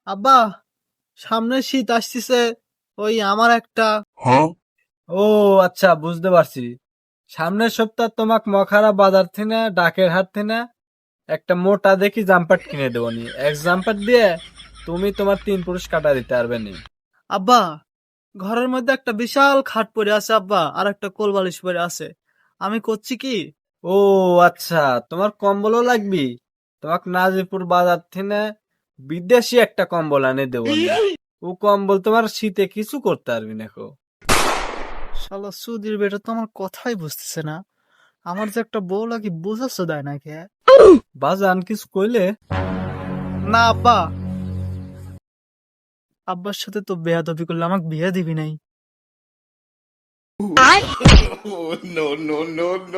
আব্বা, সামনে শীত আসতেছে, ওই আমার একটা। ও আচ্ছা, বুঝতে পারছি। সামনের সপ্তাহ তোমাক মখারা বাজার থেকে ডাকের হাট থেকে একটা মোটা দেখি জাম্পার কিনে দেবো নি। এক জাম্পার দিয়ে তুমি তোমার 3 পুরুষ কাটা দিতে পারবে নি। আব্বা, ঘরের মধ্যে একটা বিশাল খাট পড়ে আছে আব্বা, আর একটা কোল বালিশ পড়ে আছে। আমি করছি কি? ও আচ্ছা, তোমার কম্বলও লাগবি। তোমাকে নাজিরপুর বাজার থেকে বিদেশি একটা কম্বল এনে দেবো নি। ও কম্বল তোমার শীতে কিছু করতে পারবি না। শালা সুধীর বেটা তো আমার কথাই বুঝতেছে না। আমার যে একটা বউ লাগি বুঝাচ্ছ দেয় না কে? বাজান কিছু কইলে? না আব্বা, আব্বার সাথে তো বেয়াদবি করলে আমাকে বিয়ে দিবি নাই। no, no, no, no.